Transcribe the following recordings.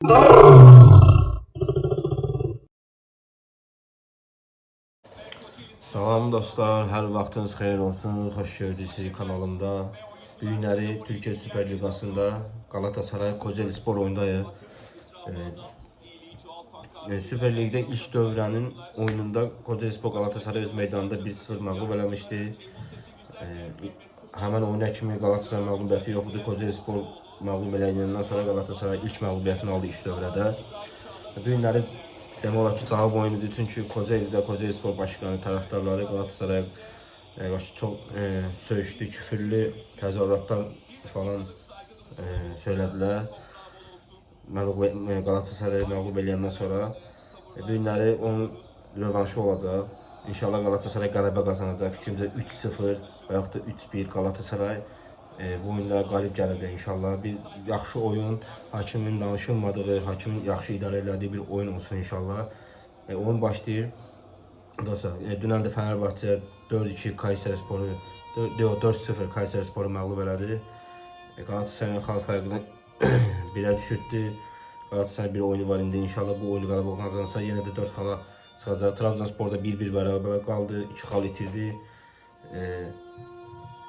Salam dostlar, hər vaxtınız xeyir olsun. Xoş gördünüz kanalımda. Bu günləri Türkiyə Süper Liqasında Galatasaray Kocaelispor oyundayıq. Süper Ligdə ilk dövrənin oyununda Kocaelispor Galatasaray öz meydanında 1-0 məğlub eləmişdi. Həmən oyuna kimi Galatasaray məğlubiyyəti yoxdur. Kocaelispor məğlub eləyəndən sonra Galatasaray ilk məğlubiyyətini aldı ilk dövrədə. Bu günləri demək olar ki, cavab oyunudur. Çünki Kocaeli'də Kocaelispor başkanı, taraftarları Galatasaray çox söyüşlü, küfürlü təzahüratlar falan söylədilər. Galatasaray'ı məğlub eləyəndən sonra bu günləri onun rövanşı olacaq. İnşallah Galatasaray qələbə qazanacaq. Fikrimcə 3-0 və yaxud da 3-1 Galatasaray bu oyunda qalib gələcək inşallah. Bir yaxşı oyun, hakimin danışılmadığı, hakimin yaxşı idarə elədiyi bir oyun olsun inşallah. Oyun başlayır. Dostlar, dünən də Fenerbahçe 4-2 Kayserispor'u 4-0 Kayserispor'u məğlub elədi. Galatasaray'ın xal fərqini 1'ə düşürtdü. Galatasaray bir oyunu var indi. İnşallah bu oyunu qələbə qazansa yenə də 4 xala çıxacaq. Trabzonspor'da 1-1 bərabər qaldı. 2 xal itirdi.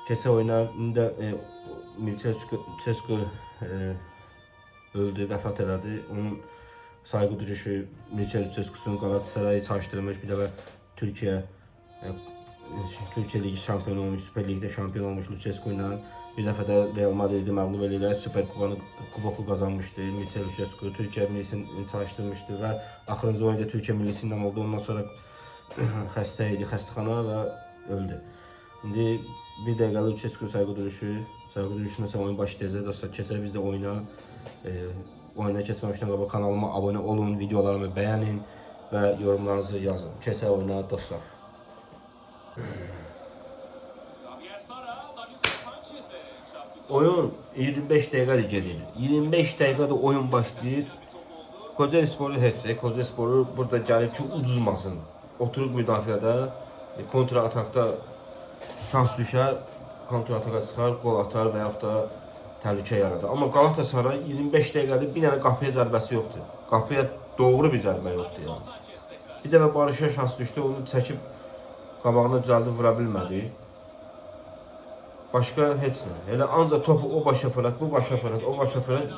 Keçən oyuna indi Milçescu öldü, vəfat elədi. Onun saygı duruşu Milçescu'nun Galatasaray'ı çalışdırmış. Bir də Türkiye Ligi şampiyonu olmuş, Süper Lig'de şampiyon olmuş Lucescu ile bir dəfə də Real Madrid'i məğlub edərək Süper Kuboku qazanmışdı. Lucescu Türkiye millisini çalışdırmışdı və axırıncı oyunda Türkiye millisindən oldu. Ondan sonra xəstə idi, xəstəxana və öldü. İndi bir dəqiqəli Lucescu saygı duruşu mesela oyun başlayacaq. Dostlar, keçək biz də oyuna keçməmişdən qabaq kanalıma abone olun, videolarımı bəyənin və yorumlarınızı yazın. Keçək oyuna dostlar. Oyun 25 dəqiqədir gedir. 25 dəqiqədə oyun başlayır. Kocaelispor'u hetse, Kocaelispor'u burada gəlib ki uduzmasın. Oturub müdafiədə, kontra atakda şans düşər, kontra ataka çıxar, gol atar və yaxud da təhlükə yaradır. Amma Galatasaray 25 dəqiqədə bir dənə qapıya zərbəsi yoxdur. Qapıya doğru bir zərbə yoxdur yəni. Bir dəfə Barış'a şans düşdü, onu çəkib qabağına düzəldib vura bilmədi. Başqa heç nə. Elə ancaq topu o başa fırlat, bu başa fırlat, o başa fırlat.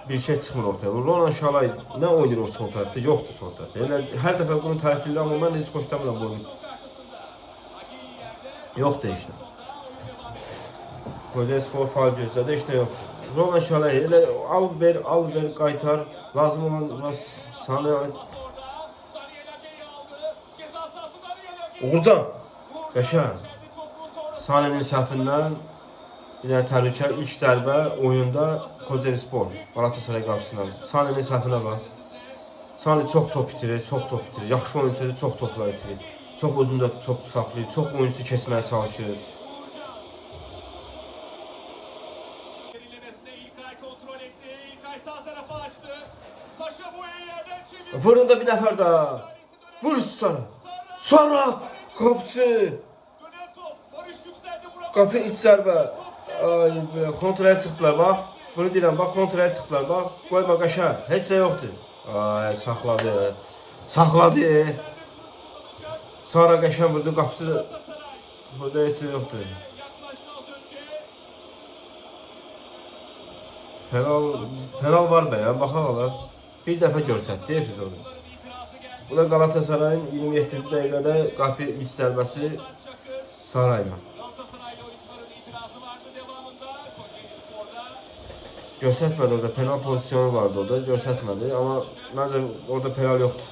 Bir şey çıxmır ortaya. Ronan Şalay nə oynayır o sol tərəfdə? Yoxdur sol tərəfdə. Elə hər dəfə bunu tərifləyirlər, amma mən heç xoşlamıram bu oyunu. Yoxdur heç nə. Kocaelispor faul gözlədi, heç nə yoxdur. Ronan Şalay elə al ver, qaytar. Lazım olan sana Uğurcan Qəşən Sane'nin səhvindən bir dənə təhlükə, ilk zərbə oyunda Kocaelispor Galatasaray qarşısında. Sane'nin səhvinə bax. Sane çox top itirir, Yaxşı oyuncudur, çox toplar itirir. Çox özündə top saxlayır, çox oyuncusu keçməyə çalışır. Vurun da bir nəfər daha. Vur sonra kapçı. Kapı iç zərbə. Ay be, kontraya çıxdılar bax. Bunu deyirəm, bax kontraya çıxdılar bax. Qoy bax Qəşən, heç nə yoxdur. Ay saxladı. Sonra Qəşən vurdu, qapısı burada heç nə yoxdur. Penal var be ya, baxaq. Bir dəfə görsətdi epizodu. Bu da Galatasaray'ın 27 dəqiqədə qapı ilk zərbəsi Sarayla. Görsətmədi orada, penal pozisyonu vardı orada, görsətmədi. Amma məncə orada penal yoxdur.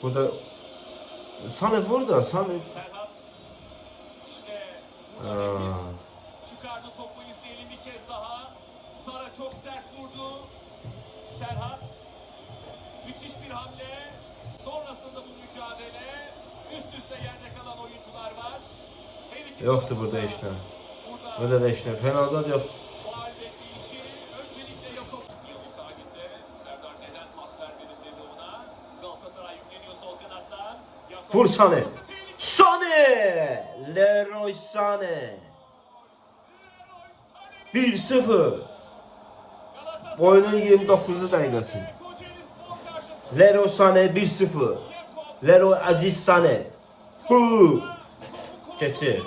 Burada Sane vur da, Sane... Çıkardı topu, izleyelim bir kez daha. Sara çok sert vurdu. Serhat. Müthiş bir hamle. Sonrasında bu mücadele. Üst üste yerde kalan oyuncular var. Yoktu burada işte. Burada da işte penaltı yoktu. Faal bekleyişi öncelikle Yakov. Yıllık halinde Serdar neden pas vermedin dedi ona. Galatasaray yükleniyor sol kanatta. Vur Sane. Sane! Leroy Sane. 1-0. Oyunun 29. dakikası. Leroy Sané 1-0. Leroy Aziz Sané. Hu. Geçir.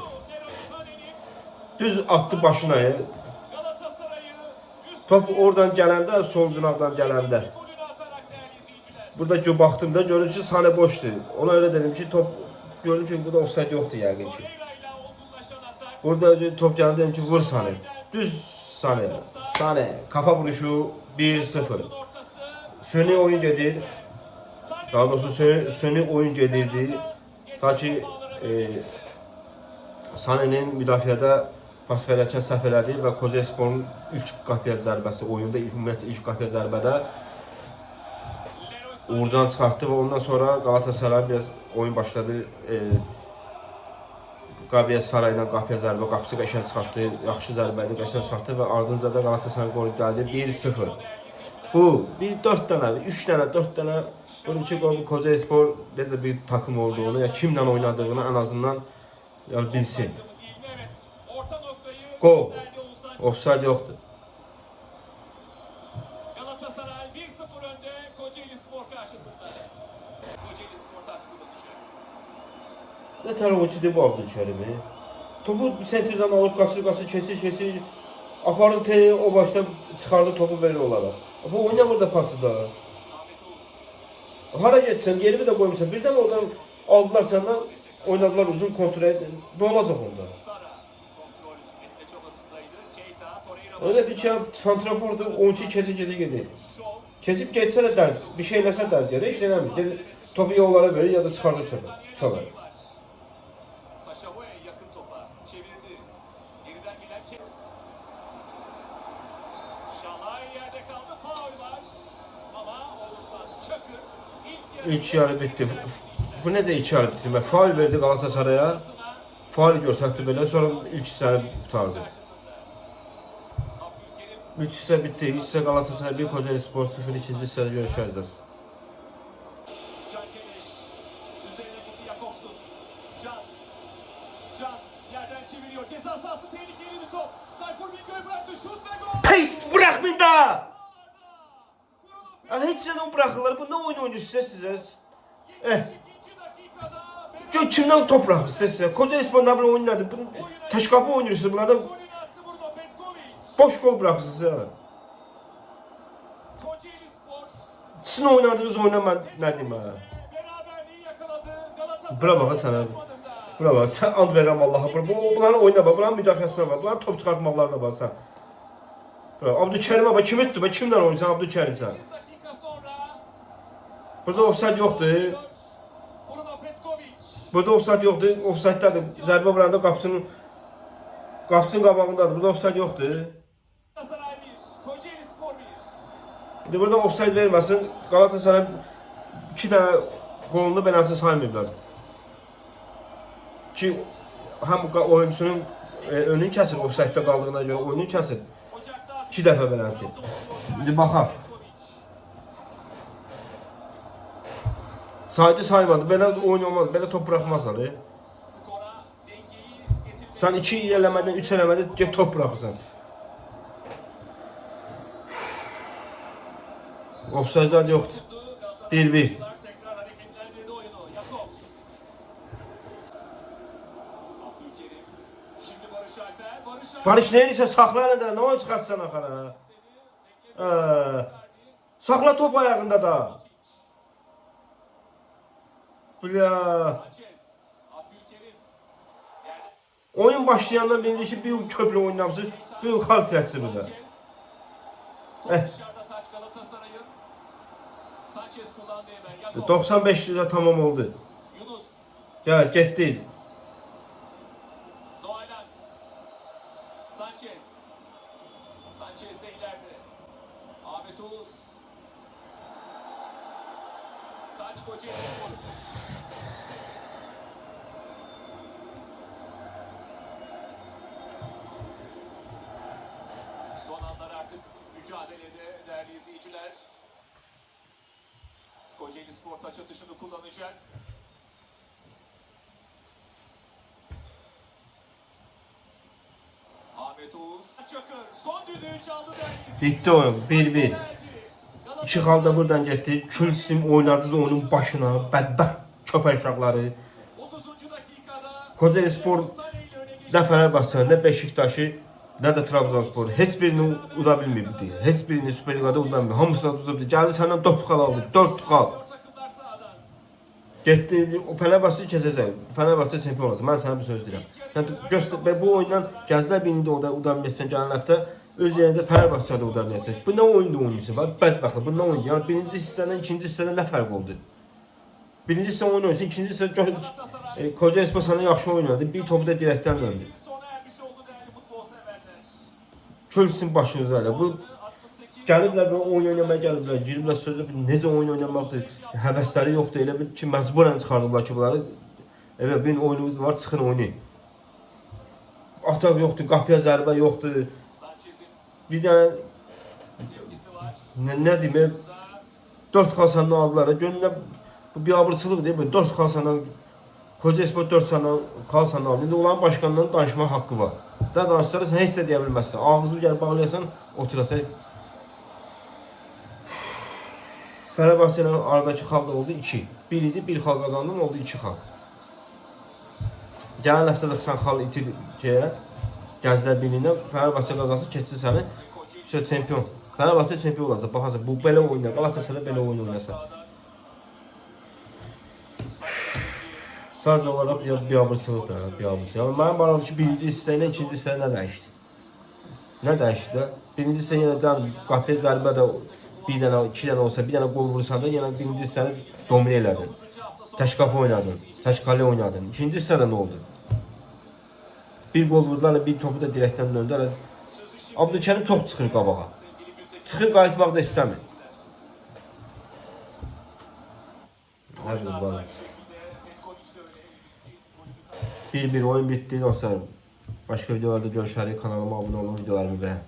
Düz attı başına. Top oradan gələndə, sol cinahdan gələndə. Burada baxdımda gördüm ki, Sané boşdur. Ona öyle dedim ki, top gördüm ki, burada offside yoxdur yəqin ki. Burada top gəldi dedim ki, vur Sané. Düz Sané. Sané. Kafa vuruşu 1-0. Sönü oyun gedir. Daha doğrusu sönü oyun gedirdi. Ta ki Sané'nin müdafiədə pas verərkən səhv elədi və Kocaelisporun ilk qapıya zərbəsi oyunda ümumiyyətlə ilk qapıya zərbədə Uğurcan çıxartdı və ondan sonra Galatasaray biraz oyun başladı. Qabiyə Sarayla qapıya zərbə, qapıcı qəşəng çıxartdı, yaxşı zərbə idi, qəşəng çıxartdı və ardınca da Galatasaray qolu gəldi 1-0. Bu 4 dənə, 3 dənə, 4 dənə bunun ki Kocaelispor necə bir takım olduğunu, ya kimlə oynadığını ən azından yani bilsin. Gol. Offside yoxdur. Galatasaray 1-0 önde Kocaelispor karşısında. Kocaelispor taç kullanacak. Ne tane oyuncu bu Abdülkerim'i? Topu sentrdən alıb qaçır, keçir. Apardı o başta çıxardı topu böyle olarak. Bu oynamır da pası da. Hara geçsən, yerimi də qoymuşsan. Birdən oradan aldılar senden, oynadılar uzun kontrol edin. Ne olacaq onda? Öyle bir şey santraforda oyuncu keçir gedir. Keçip geçse de der, bir şey eləsə der diyor. Hiç eləmir. Topu yollara verir ya da çıxardır çalar. Yakın topa çevirdi. Geriden gelen Kes. Şalay yerde kaldı. Faul var. Ama Oğuzhan Çakır İlk yarı bitti. Bu ne de ilk yarı bitirme. Faul verdi Galatasaray'a. Faul gösterdi böyle. Sonra ilk hissəni tutardı. İlk hissə bitti. İlk hissə Galatasaray 1, Kocaelispor 0. İkinci hissədə görüşərdik. Can Keleş üzerine gitti Jakobsen. Can yerden çeviriyor. Ceza sahası tehlikeli bir top. Tayfur Bingöl bıraktı. Şut ve gol. Pes bırakmayın da! Yani hiç seni bırakırlar. Bu ne oyun oyuncusu size? 72. dakikada Gör kimden top bırakır size? Kocaelispor ne böyle oynadı? Teşkapı oynuyorsunuz bunlardan. golünü attı Bruno Petkovic. Boş gol bırakırsınız size. Kocaelispor Sizin oynadığınız oynama ne diyeyim ha? beraberliği yakaladı. Galatasaray Bravo sana. deplasmanında. Bravo, sen and verirəm Allah'a. Bunların oyuna bak, bunların müdafiəsinə bak, bunların top çıxartmalarına bak sen. Bravo, Abdülkerim'e bak, kim etdi? Kimle oynuyorsun Abdülkerim sen? 8 dakika sonra Burada offside yoktu. Bruno Petkovic. Burada offside yoktu. Offside'dadır. Zərbə vuranda qapısının qabağındadır. Burada offside yoktu. Galatasaray 1, Kocaelispor 1. İndi burada offside verməsin. Galatasaray 2 dənə qolunu beləsi saymayıblar. Ki həm oyuncusunun önünü kəsir offside-də qaldığına görə oyunu kəsir. 2 dəfə beləsi. İndi baxaq. Saydı saymadı. Belə oyun olmaz. Belə top bırakmazlar. Skora dengeyi getirdi. Sen 2 eləmədin, 3 eləmədin, get top bırakırsan. Offside yoxdur. 1-1. Tekrar hareketlendirdi oyunu. Jakobs. Abdülkerim. Şimdi Barış Alper. Barış neyse sakla da ne oyun çıxartsan axara. Sakla top ayağında da. Bля. Sanchez. Abdülkerim. Yerde. Oyun başlayandan beri ki bir köprü oynamışız. Bir xalq etsin burada. Sanchez. Top dışarıda taç Galatasaray'ın. Sanchez kullandı hemen. Jakobs. 95 lira tamam oldu. Yunus. Gel getdi. Doğalan. Sanchez. Sanchez de ileride. Ahmet Oğuz. Taç Kocaelispor. Son anlar artık mücadelede değerli izleyiciler. Kocaelispor taç atışını kullanacak. Ahmet Jesus. Çakır son düdüğü çaldı değerli Bitti oyun. 1-1. İki xal da buradan getdi. Külsim oynadı oyunun başına. Bədbəxt köpək uşaqları. 30. dakikada Kocaeli Spor nə Fenerbahçe, nə Beşiktaş'ı, nə də Trabzonspor heç birini uda bilməyibdi. Heç birini Süper Ligada uda bilməyibdi. Hamısını uduzubdu. Gəldi səndən 4 xal aldı. 4 xal. takımlar sahada. Getdi, o Fenerbahçe keçəcək. Fenerbahçe çempion olacaq. Mən sənə bir söz deyirəm. Yəni göstər və bu oyundan Gəzlər birini də uda bilməsən gələn həftə öz yerində Fenerbahçe'də uda bilməsən. Bu nə oyunda oyuncusu var? Bədbəxt. Bu nə oyun? Yəni birinci hissədən ikinci hissədən nə fərq oldu? Birinci hissə oyun oynuyorsun, ikinci hissə Kocaeli Spor sana yaxşı oynadı. Bir topu da direkdən döndü. Sona ermiş oldu değerli futbol severler. Külsün başınıza elə. Bu 68 gəliblər belə oyun oynamaya gəliblər. Giriblər sözlə necə oyun oynamaqdır. Həvəsləri yoxdur. Elə bir ki məcburən çıxardıblar ki bunları. Evet, bir oyunumuz var, çıxın oynayın. Atak yoxdur, qapıya zərbə yoxdur. Sanchez'in Bir dənə tepkisi var. nə deyim, 4 xal səndən aldılar. Gönlünə bu bir abırçılıq deyil mi? 4 xal səndən Kocaeli Spor 4 xal səndən aldı. İndi onların başqanlarının danışma haqqı var. Da danışsalar sən heç də deyə bilməzsən. Ağzını gəlib bağlayasan, oturasan. Fenerbahçe ilə aradakı xal da oldu 2. Bir idi, bir xal qazandım, oldu 2 xal. Gələn həftə də sən xal itircəyə Gəzlər birliyindən Fenerbahçe qazansın, keçsin səni. İşte çempion. Fenerbahçe çempion olacaq. Baxacaq bu belə oynar. Galatasaray belə oyun oynasa. Sadəcə olaraq bir abırsızlıq da, bir abırsızlıq. Yəni mənim marağım ki, birinci hissə ilə ikinci hissə nə dəyişdi? Nə dəyişdi də? Birinci hissə yenə qapıya zərbə də bir dənə, 2 dənə olsa, bir dənə qol vursan da yenə birinci hissəni domine elədin. Tək qapı oynadın, tək kale oynadın. İkinci hissədə nə oldu? Bir gol vurdular, bir topu da direkdən döndülər. Abdülkerim çox çıxır qabağa. Çıxır qayıtmaq da istəmir. Nə bilim var. 1-1 oyun bitdi dostlarım. Başka videolarda görüşərik. Kanalıma abone olun, videolarımı beğen.